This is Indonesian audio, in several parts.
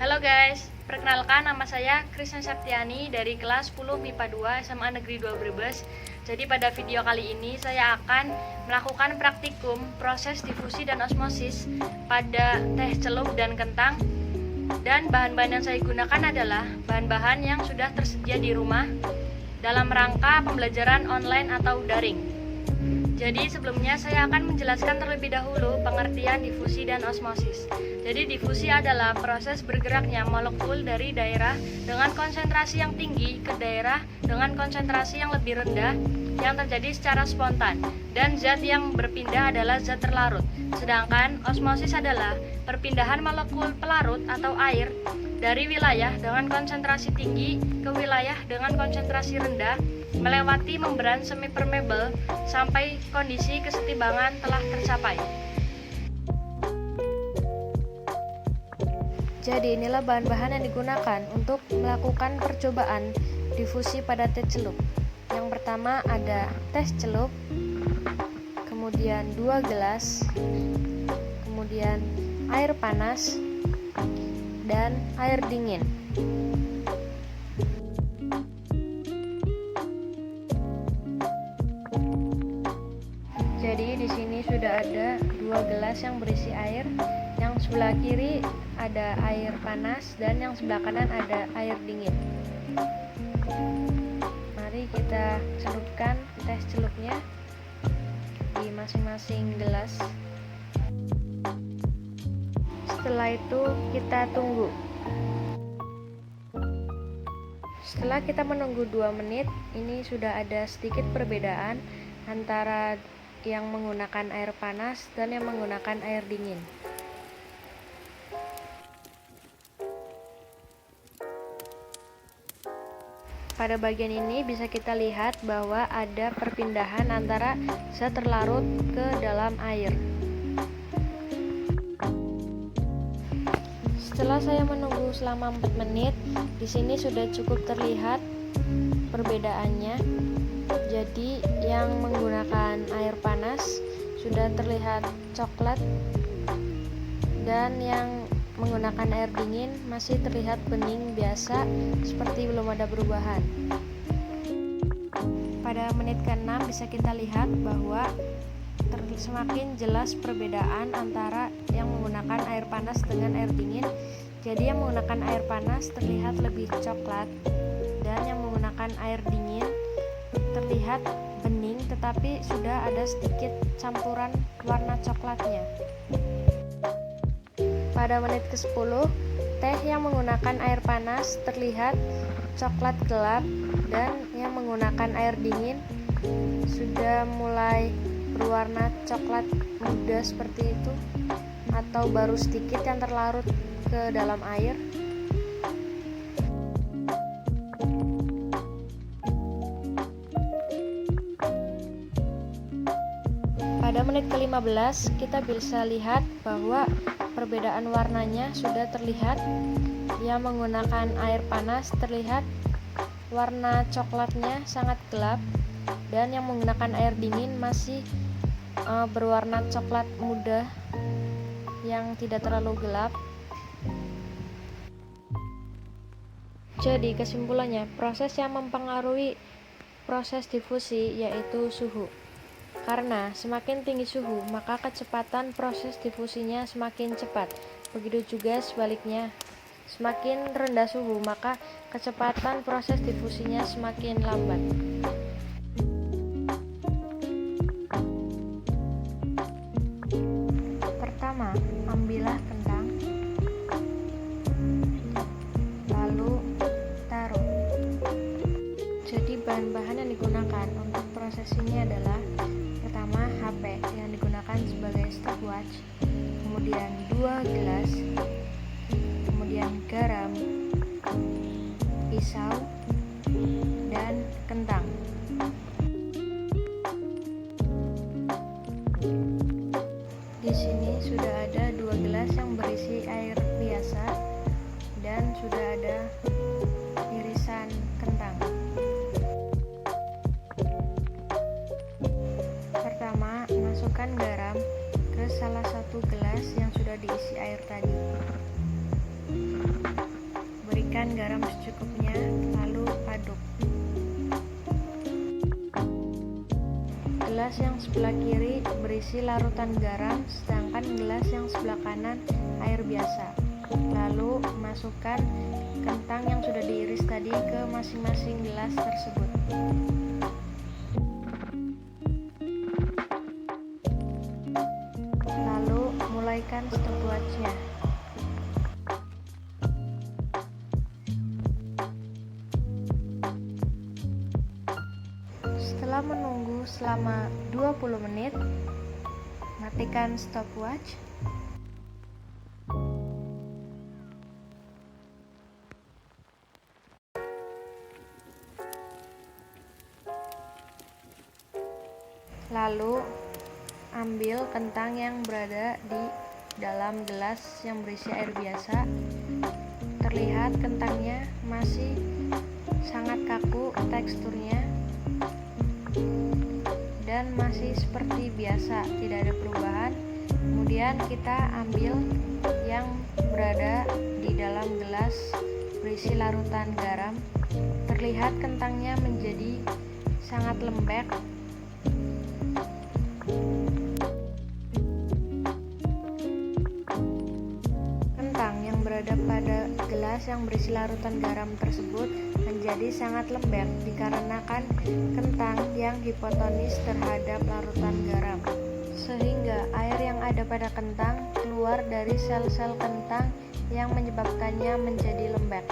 Halo guys, perkenalkan nama saya Krisna Septiani dari kelas 10 MIPA 2 SMA Negeri 2 Brebes. Jadi pada video kali ini saya akan melakukan praktikum proses difusi dan osmosis pada teh celup dan kentang. Dan bahan-bahan yang saya gunakan adalah bahan-bahan yang sudah tersedia di rumah dalam rangka pembelajaran online atau daring. Jadi sebelumnya saya akan menjelaskan terlebih dahulu pengertian difusi dan osmosis. Jadi difusi adalah proses bergeraknya molekul dari daerah dengan konsentrasi yang tinggi ke daerah dengan konsentrasi yang lebih rendah yang terjadi secara spontan, dan zat yang berpindah adalah zat terlarut. Sedangkan osmosis adalah perpindahan molekul pelarut atau air dari wilayah dengan konsentrasi tinggi ke wilayah dengan konsentrasi rendah melewati membran semi-permeable sampai kondisi kesetimbangan telah tercapai. Jadi inilah bahan-bahan yang digunakan untuk melakukan percobaan difusi pada teh celup. Yang pertama ada teh celup, kemudian 2 gelas, kemudian air panas, dan air dingin. Jadi di sini sudah ada 2 gelas yang berisi air. Yang sebelah kiri ada air panas dan yang sebelah kanan ada air dingin. Mari kita celupkan teh celupnya di masing-masing gelas. Setelah itu kita tunggu. Setelah kita menunggu 2 menit, ini sudah ada sedikit perbedaan antara yang menggunakan air panas dan yang menggunakan air dingin. Pada bagian ini bisa kita lihat bahwa ada perpindahan antara zat terlarut ke dalam air. Setelah saya menunggu selama 4 menit, di sini sudah cukup terlihat perbedaannya. Jadi yang menggunakan air panas sudah terlihat coklat, dan yang menggunakan air dingin masih terlihat bening biasa seperti belum ada perubahan. Pada menit ke-6 bisa kita lihat bahwa semakin jelas perbedaan antara yang menggunakan air panas dengan air dingin. Jadi yang menggunakan air panas terlihat lebih coklat, dan yang menggunakan air dingin terlihat bening tetapi sudah ada sedikit campuran warna coklatnya. Pada menit ke-10, teh yang menggunakan air panas terlihat coklat gelap, dan yang menggunakan air dingin sudah mulai berwarna coklat muda seperti itu, atau baru sedikit yang terlarut ke dalam air. Pada menit ke-15 kita bisa lihat bahwa perbedaan warnanya sudah terlihat. Yang menggunakan air panas terlihat warna coklatnya sangat gelap, dan yang menggunakan air dingin masih berwarna coklat muda yang tidak terlalu gelap. Jadi kesimpulannya, proses yang mempengaruhi proses difusi yaitu suhu. Karena semakin tinggi suhu, maka kecepatan proses difusinya semakin cepat. Begitu juga sebaliknya, semakin rendah suhu, maka kecepatan proses difusinya semakin lambat. Pertama, ambillah kentang, lalu taruh. Jadi bahan-bahan yang digunakan untuk proses ini adalah pertama HP yang digunakan sebagai stopwatch, kemudian 2 gelas, kemudian garam, pisau, dan kentang. Di sini sudah ada 2 gelas yang berisi air biasa, dan sudah ada irisan kentang. Pertama, masukkan garam ke salah satu gelas yang sudah diisi air tadi. garam secukupnya, lalu aduk. Gelas yang sebelah kiri berisi larutan garam, sedangkan gelas yang sebelah kanan air biasa. Lalu masukkan kentang yang sudah diiris tadi ke masing-masing gelas tersebut. Lalu mulaikan stopwatch-nya. Setelah menunggu selama 20 menit, matikan stopwatch. Lalu ambil kentang yang berada di dalam gelas yang berisi air biasa. Terlihat kentangnya masih sangat kaku teksturnya dan masih seperti biasa, tidak ada perubahan. Kemudian kita ambil yang berada di dalam gelas berisi larutan garam. Terlihat kentangnya menjadi sangat lembek. Kentang yang berada pada gelas yang berisi larutan garam tersebut menjadi sangat lembek dikarenakan kentang yang hipotonis terhadap larutan garam, sehingga air yang ada pada kentang keluar dari sel-sel kentang yang menyebabkannya menjadi lembek.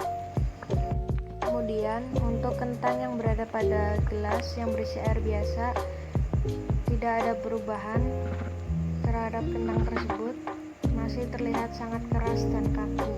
Kemudian untuk kentang yang berada pada gelas yang berisi air biasa, tidak ada perubahan terhadap kentang tersebut, masih terlihat sangat keras dan kaku.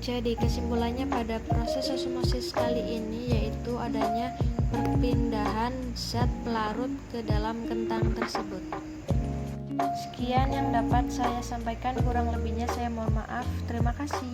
Jadi kesimpulannya pada proses osmosis kali ini yaitu adanya perpindahan zat pelarut ke dalam kentang tersebut. Sekian yang dapat saya sampaikan, kurang lebihnya saya mohon maaf. Terima kasih.